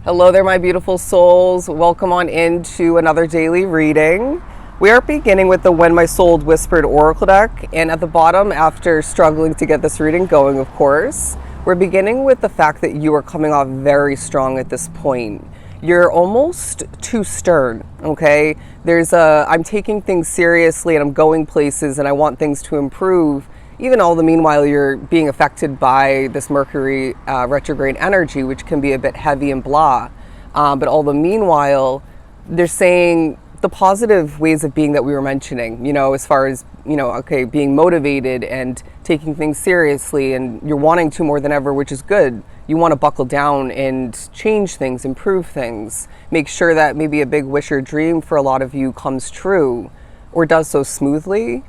Hello there, my beautiful souls. Welcome on into another daily reading. We are beginning with the When My Soul Whispered Oracle deck, and at the bottom, after struggling to get this reading going, of course, we're beginning with the fact that you are coming off very strong at this point. You're almost too stern, okay? I'm taking things seriously and I'm going places and I want things to improve. Even all the meanwhile, you're being affected by this Mercury retrograde energy, which can be a bit heavy and blah. But all the meanwhile, they're saying the positive ways of being that we were mentioning, as far as, okay, being motivated and taking things seriously, and you're wanting to more than ever, which is good. You want to buckle down and change things, improve things, make sure that maybe a big wish or dream for a lot of you comes true or does so smoothly.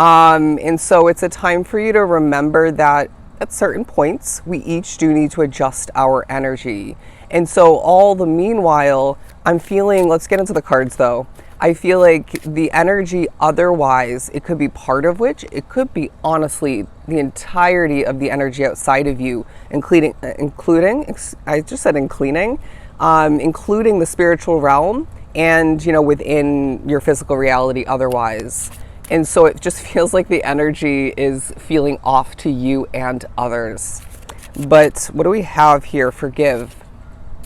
And so it's a time for you to remember that at certain points, we each do need to adjust our energy. And so all the meanwhile, I'm feeling, let's get into the cards though. I feel like the energy otherwise, it could be part of which, it could be honestly the entirety of the energy outside of you, including I just said including the spiritual realm and, within your physical reality otherwise. And so it just feels like the energy is feeling off to you and others. But what do we have here? Forgive.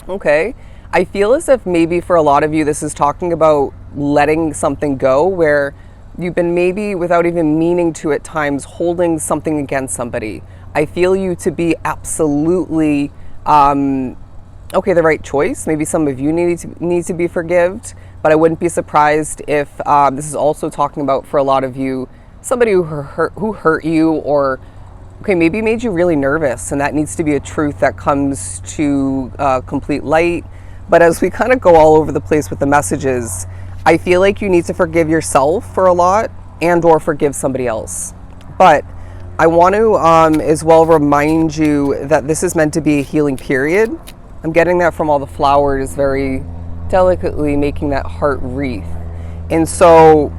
Okay. I feel as if maybe for a lot of you, this is talking about letting something go where you've been maybe without even meaning to at times holding something against somebody. I feel you to be absolutely, the right choice. Maybe some of you need to be forgived. But I wouldn't be surprised if this is also talking about, for a lot of you, somebody who hurt you or, maybe made you really nervous. And that needs to be a truth that comes to complete light. But as we kind of go all over the place with the messages, I feel like you need to forgive yourself for a lot and or forgive somebody else. But I want to as well remind you that this is meant to be a healing period. I'm getting that from all the flowers very delicately making that heart wreath. And so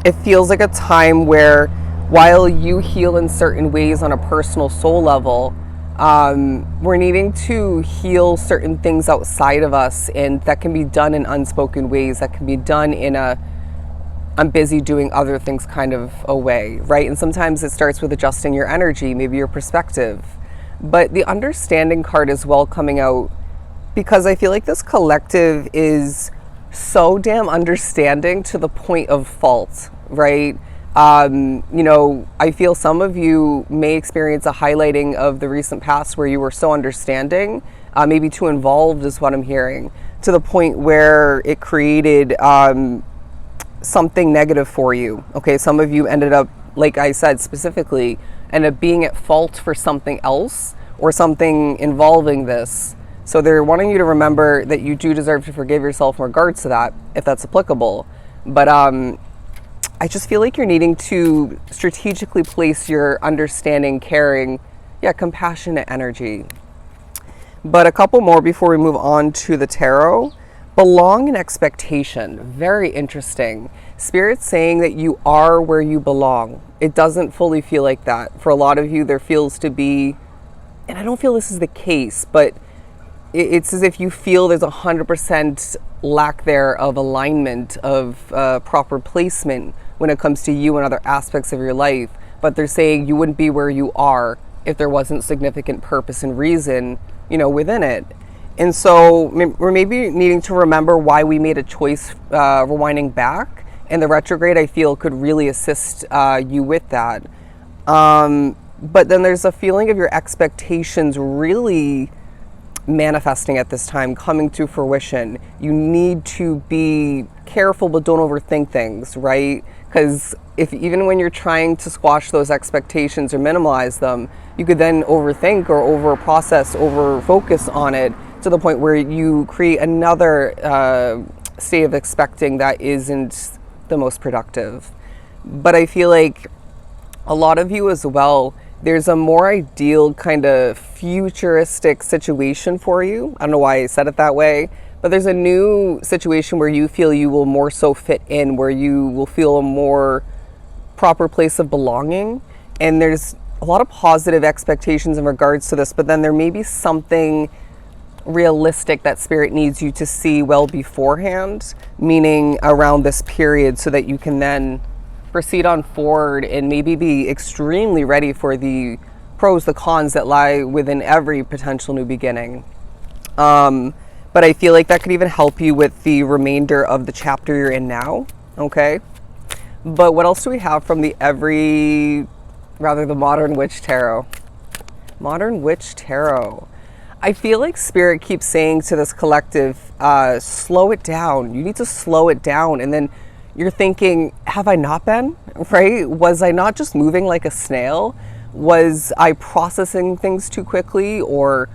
it feels like a time where while you heal in certain ways on a personal soul level, we're needing to heal certain things outside of us, and that can be done in unspoken ways, that can be done in I'm busy doing other things kind of a way, right? And sometimes it starts with adjusting your energy, maybe your perspective. But the understanding card as well coming out, because I feel like this collective is so damn understanding to the point of fault, right? I feel some of you may experience a highlighting of the recent past where you were so understanding, maybe too involved is what I'm hearing, to the point where it created something negative for you. Okay, some of you ended up, like I said specifically, ended up being at fault for something else or something involving this. So they're wanting you to remember that you do deserve to forgive yourself in regards to that, if that's applicable. But I just feel like you're needing to strategically place your understanding, caring, compassionate energy. But a couple more before we move on to the tarot. Belong and expectation. Very interesting. Spirit's saying that you are where you belong. It doesn't fully feel like that. For a lot of you, there feels to be, and I don't feel this is the case, but it's as if you feel there's 100% lack there of alignment, of proper placement when it comes to you and other aspects of your life. But they're saying you wouldn't be where you are if there wasn't significant purpose and reason, within it. And so we're maybe needing to remember why we made a choice rewinding back. And the retrograde, I feel, could really assist you with that. But then there's a feeling of your expectations really manifesting at this time, coming to fruition. You need to be careful, but don't overthink things, right? Because even when you're trying to squash those expectations or minimize them, you could then overthink or over process, over focus on it to the point where you create another state of expecting that isn't the most productive. But I feel like a lot of you as well, there's a more ideal kind of futuristic situation for you. I don't know why I said it that way, but there's a new situation where you feel you will more so fit in, where you will feel a more proper place of belonging. And there's a lot of positive expectations in regards to this, but then there may be something realistic that Spirit needs you to see well beforehand, meaning around this period, so that you can then proceed on forward and maybe be extremely ready for the pros, the cons that lie within every potential new beginning. But I feel like that could even help you with the remainder of the chapter you're in now, okay? But what else do we have from the Modern Witch Tarot? Modern Witch Tarot. I feel like Spirit keeps saying to this collective, slow it down. You need to slow it down. And then you're thinking, have I not been? Right? Was I not just moving like a snail? Was I processing things too quickly, or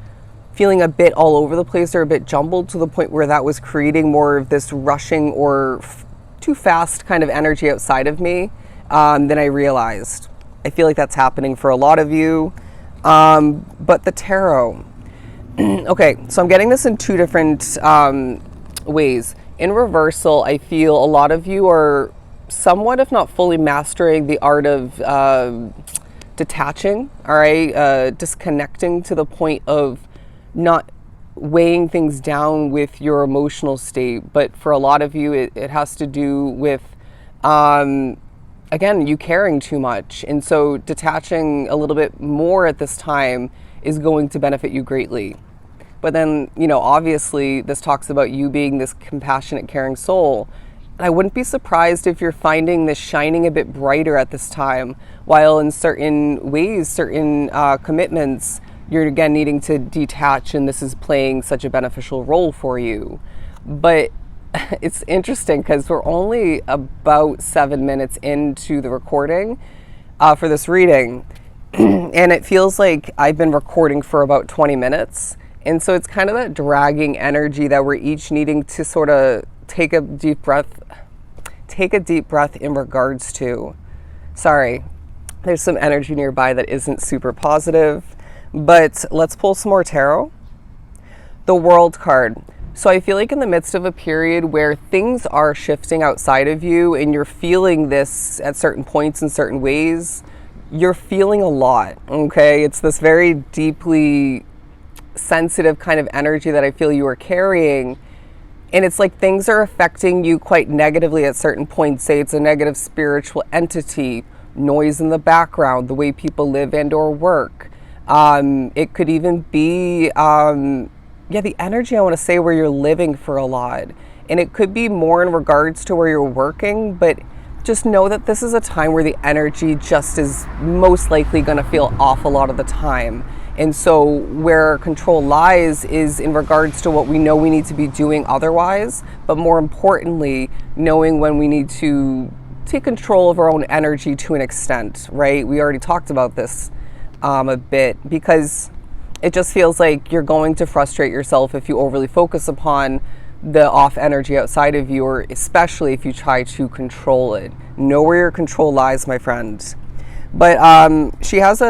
feeling a bit all over the place or a bit jumbled to the point where that was creating more of this rushing or too fast kind of energy outside of me than I realized? I feel like that's happening for a lot of you. But the tarot. Okay, so I'm getting this in two different ways. In reversal, I feel a lot of you are somewhat, if not fully, mastering the art of detaching, all right? Disconnecting to the point of not weighing things down with your emotional state. But for a lot of you, it has to do with, again, you caring too much. And so detaching a little bit more at this time is going to benefit you greatly. But then, you know, obviously this talks about you being this compassionate, caring soul. And I wouldn't be surprised if you're finding this shining a bit brighter at this time, while in certain ways, certain commitments, you're again needing to detach, and this is playing such a beneficial role for you. But it's interesting because we're only about 7 minutes into the recording for this reading. And it feels like I've been recording for about 20 minutes. And so it's kind of that dragging energy that we're each needing to sort of take a deep breath in regards to. Sorry, there's some energy nearby that isn't super positive, but let's pull some more tarot. The World card. So I feel like in the midst of a period where things are shifting outside of you and you're feeling this at certain points in certain ways, you're feeling a lot, okay? It's this very deeply sensitive kind of energy that I feel you are carrying. And it's like things are affecting you quite negatively at certain points. Say it's a negative spiritual entity, noise in the background, the way people live and or work. It could even be, the energy, I want to say, where you're living for a lot. And it could be more in regards to where you're working, but just know that this is a time where the energy just is most likely going to feel off a lot of the time. And so where control lies is in regards to what we know we need to be doing otherwise, but more importantly, knowing when we need to take control of our own energy to an extent, right? We already talked about this a bit, because it just feels like you're going to frustrate yourself if you overly focus upon the off energy outside of you, or especially if you try to control it. Know where your control lies, my friend. But she has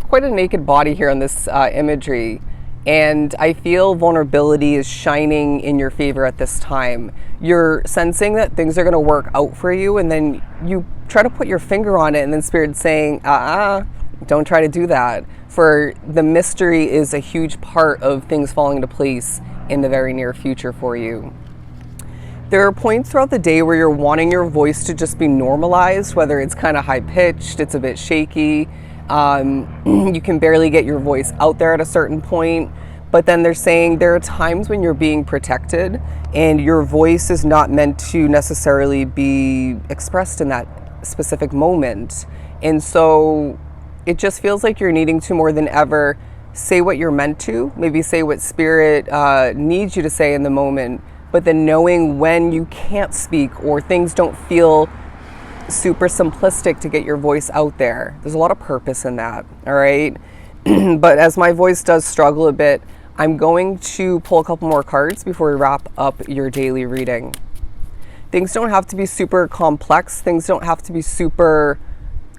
quite a naked body here in this imagery, and I feel vulnerability is shining in your favor at this time. You're sensing that things are going to work out for you, and then you try to put your finger on it, and then Spirit's saying, don't try to do that. For the mystery is a huge part of things falling into place in the very near future for you. There are points throughout the day where you're wanting your voice to just be normalized, whether it's kind of high pitched, it's a bit shaky, you can barely get your voice out there at a certain point. But then they're saying there are times when you're being protected and your voice is not meant to necessarily be expressed in that specific moment. And so it just feels like you're needing to, more than ever, say what you're meant to, maybe say what Spirit needs you to say in the moment, but then knowing when you can't speak or things don't feel super simplistic to get your voice out there. There's a lot of purpose in that, all right? But as my voice does struggle a bit, I'm going to pull a couple more cards before we wrap up your daily reading. Things don't have to be super complex. Things don't have to be super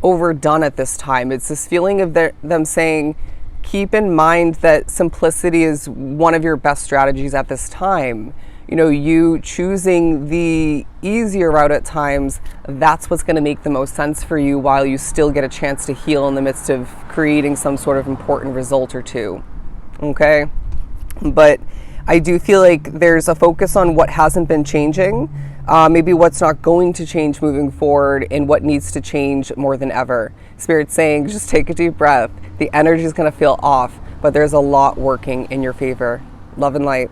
overdone at this time. It's this feeling of them saying, keep in mind that simplicity is one of your best strategies at this time. You know, you choosing the easier route at times, that's what's going to make the most sense for you while you still get a chance to heal in the midst of creating some sort of important result or two. Okay? But I do feel like there's a focus on what hasn't been changing, maybe what's not going to change moving forward, and what needs to change more than ever. Spirit's saying, just take a deep breath. The energy is going to feel off, but there's a lot working in your favor. Love and light.